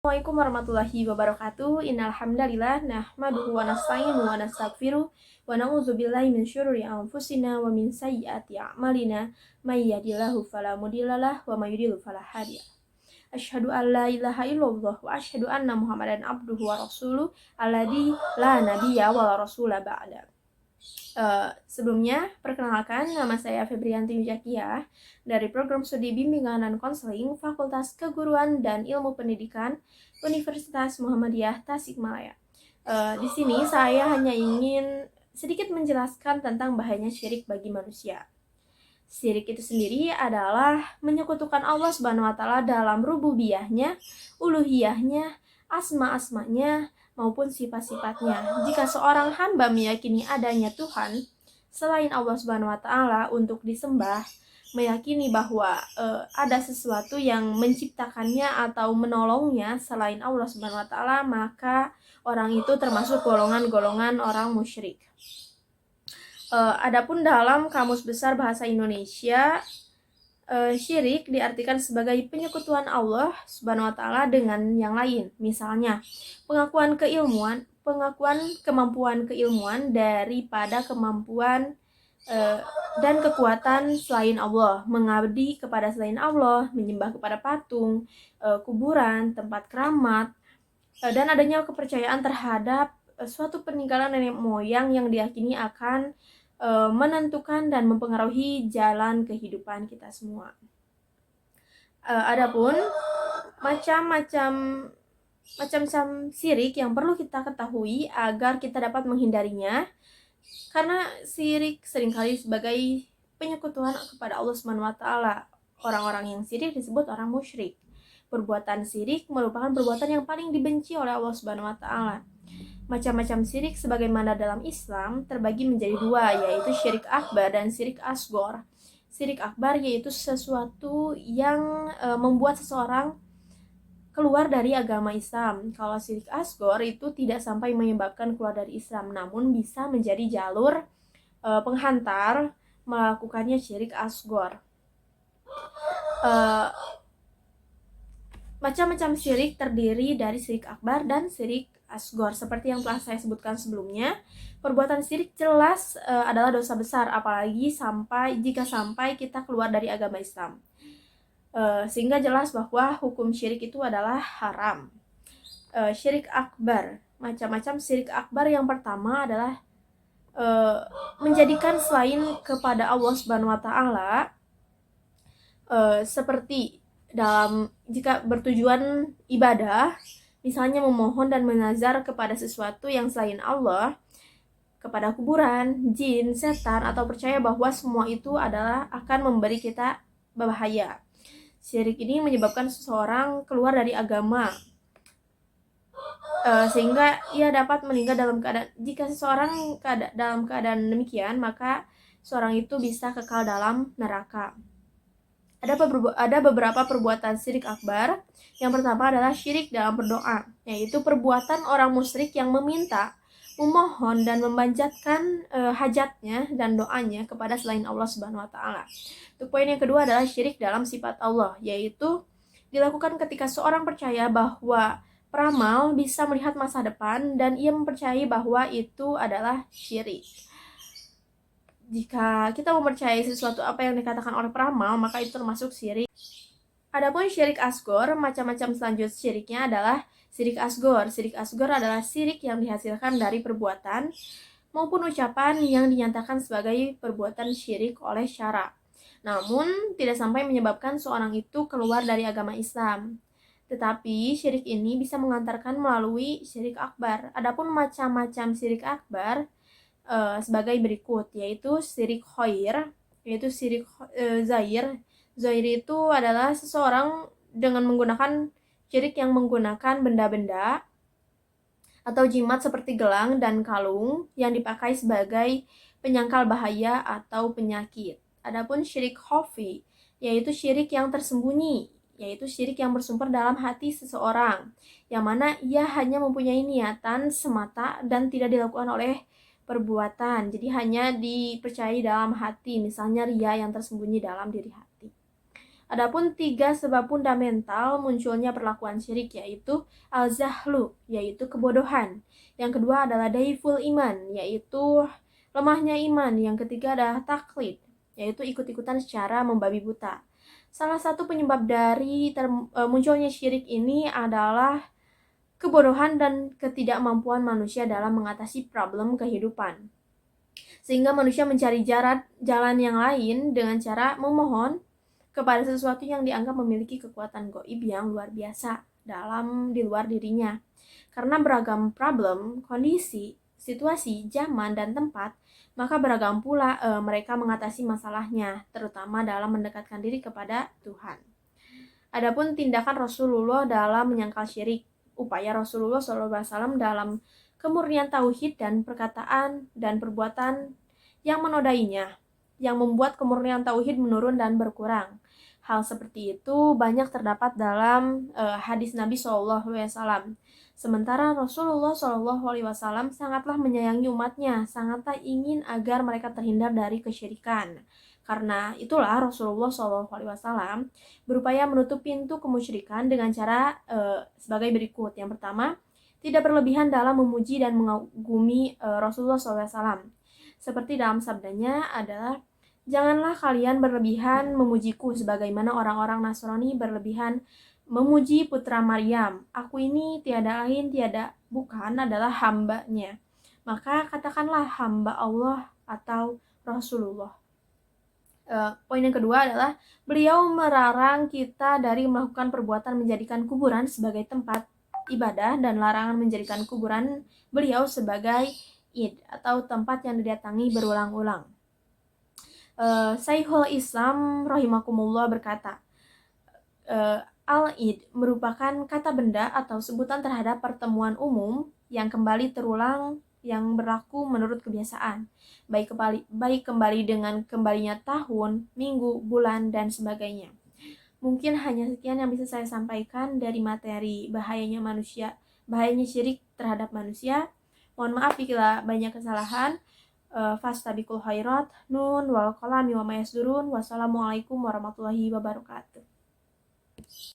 Assalamualaikum warahmatullahi wabarakatuh. Innal hamdalillah nahmaduhu wa nasta'inuhu wa nastaghfiruh wa na'udzubillahi min syururi anfusina wa min sayyiati a'malina may yahdihillahu fala mudhillalah wa may yudhlil fala hadiyalah. Asyhadu an la ilaha illallah wa asyhadu anna Muhammadan abduhu wa rasuluh alladzi la nabiyya wa la rasula ba'da. Sebelumnya, perkenalkan, nama saya Febrianti Wijakia dari Program Studi Bimbingan dan Konseling Fakultas Keguruan dan Ilmu Pendidikan Universitas Muhammadiyah Tasikmalaya. Di sini saya hanya ingin sedikit menjelaskan tentang bahayanya syirik bagi manusia. Syirik itu sendiri adalah menyekutukan Allah Subhanahu wa taala dalam rububiyahnya, uluhiyahnya, asma-asmanya, maupun sifat-sifatnya. Jika seorang hamba meyakini adanya Tuhan selain Allah Subhanahu wa taala untuk disembah, meyakini bahwa ada sesuatu yang menciptakannya atau menolongnya selain Allah Subhanahu wa taala, maka orang itu termasuk golongan-golongan orang musyrik. Adapun dalam Kamus Besar Bahasa Indonesia, syirik diartikan sebagai penyekutuan Allah Subhanahu wa taala dengan yang lain. Misalnya, pengakuan kemampuan keilmuan daripada kemampuan dan kekuatan selain Allah, mengabdi kepada selain Allah, menyembah kepada patung, kuburan, tempat keramat, dan adanya kepercayaan terhadap suatu peninggalan nenek moyang yang diyakini akan menentukan dan mempengaruhi jalan kehidupan kita semua. Adapun macam-macam syirik yang perlu kita ketahui agar kita dapat menghindarinya, karena syirik seringkali sebagai penyekutuan kepada Allah Subhanahu wa taala. Orang-orang yang syirik disebut orang musyrik. Perbuatan syirik merupakan perbuatan yang paling dibenci oleh Allah Subhanahu wa taala. Macam-macam syirik sebagaimana dalam Islam terbagi menjadi dua, yaitu syirik akbar dan syirik asghar. Syirik akbar yaitu sesuatu yang membuat seseorang keluar dari agama Islam. Kalau syirik asghar itu tidak sampai menyebabkan keluar dari Islam, namun bisa menjadi jalur penghantar melakukannya syirik asghar. Macam-macam syirik terdiri dari syirik akbar dan syirik asghar. Seperti yang telah saya sebutkan sebelumnya, perbuatan syirik jelas adalah dosa besar, apalagi jika sampai kita keluar dari agama Islam. Sehingga jelas bahwa hukum syirik itu adalah haram. Syirik akbar, macam-macam syirik akbar. Yang pertama adalah menjadikan selain kepada Allah Subhanahu wa taala, seperti jika bertujuan ibadah, misalnya memohon dan menazar kepada sesuatu yang selain Allah, kepada kuburan, jin, setan, atau percaya bahwa semua itu akan memberi kita bahaya. Syirik ini menyebabkan seseorang keluar dari agama, sehingga ia dapat meninggal dalam keadaan. Jika seseorang dalam keadaan demikian, maka seorang itu bisa kekal dalam neraka. Ada beberapa perbuatan syirik akbar. Yang pertama adalah syirik dalam berdoa, yaitu perbuatan orang musyrik yang meminta, memohon, dan memanjatkan hajatnya dan doanya kepada selain Allah Subhanahu wa taala. Untuk poin yang kedua adalah syirik dalam sifat Allah, yaitu dilakukan ketika seorang percaya bahwa peramal bisa melihat masa depan dan ia mempercayai bahwa itu adalah syirik. Jika kita mempercayai sesuatu apa yang dikatakan oleh peramal, maka itu termasuk syirik. Adapun syirik asghar, macam-macam selanjutnya syiriknya adalah syirik asghar. Syirik asghar adalah syirik yang dihasilkan dari perbuatan maupun ucapan yang dinyatakan sebagai perbuatan syirik oleh syara, namun tidak sampai menyebabkan seorang itu keluar dari agama Islam. Tetapi syirik ini bisa mengantarkan melalui syirik akbar. Adapun macam-macam syirik akbar sebagai berikut, yaitu syirik khair, yaitu syirik zahir. Zahir itu adalah seseorang dengan menggunakan syirik yang menggunakan benda-benda atau jimat seperti gelang dan kalung yang dipakai sebagai penyangkal bahaya atau penyakit. Adapun syirik khafi, yaitu syirik yang tersembunyi, yaitu syirik yang bersumber dalam hati seseorang, yang mana ia hanya mempunyai niatan semata dan tidak dilakukan oleh perbuatan, jadi hanya dipercayai dalam hati, misalnya riya yang tersembunyi dalam diri hati. Adapun 3 sebab fundamental munculnya perlakuan syirik yaitu al-zahlu, yaitu kebodohan. Yang kedua adalah daiful iman, yaitu lemahnya iman. Yang ketiga adalah taklid, yaitu ikut-ikutan secara membabi buta. Salah satu penyebab dari munculnya syirik ini adalah kebodohan dan ketidakmampuan manusia dalam mengatasi problem kehidupan. Sehingga manusia mencari jalan yang lain dengan cara memohon kepada sesuatu yang dianggap memiliki kekuatan gaib yang luar biasa di luar dirinya. Karena beragam problem, kondisi, situasi, zaman, dan tempat, maka beragam pula mereka mengatasi masalahnya, terutama dalam mendekatkan diri kepada Tuhan. Adapun tindakan Rasulullah dalam menyangkal syirik, upaya Rasulullah SAW dalam kemurnian tauhid dan perkataan dan perbuatan yang menodainya, yang membuat kemurnian tauhid menurun dan berkurang. Hal seperti itu banyak terdapat dalam hadis Nabi SAW. Sementara Rasulullah SAW sangatlah menyayangi umatnya, sangatlah ingin agar mereka terhindar dari kesyirikan. Karena itulah Rasulullah SAW berupaya menutup pintu kemusyrikan dengan cara sebagai berikut. Yang pertama, tidak berlebihan dalam memuji dan mengagumi Rasulullah SAW. Seperti dalam sabdanya adalah, janganlah kalian berlebihan memujiku sebagaimana orang-orang Nasrani berlebihan memuji putra Maryam. Aku ini tiada lain, tiada bukan adalah hambanya. Maka katakanlah hamba Allah atau Rasulullah. Poin yang kedua adalah beliau melarang kita dari melakukan perbuatan menjadikan kuburan sebagai tempat ibadah dan larangan menjadikan kuburan beliau sebagai id atau tempat yang didatangi berulang-ulang. Syekhul Islam rahimakumullah berkata, al-id merupakan kata benda atau sebutan terhadap pertemuan umum yang kembali terulang yang berlaku menurut kebiasaan, baik kembali dengan kembalinya tahun, minggu, bulan, dan sebagainya. Mungkin hanya sekian yang bisa saya sampaikan dari materi bahayanya syirik terhadap manusia. Mohon maaf bila banyak kesalahan. Fastabiqul khairat. Nun wal qalami wa ma yasdurun. Wassalamualaikum warahmatullahi wabarakatuh.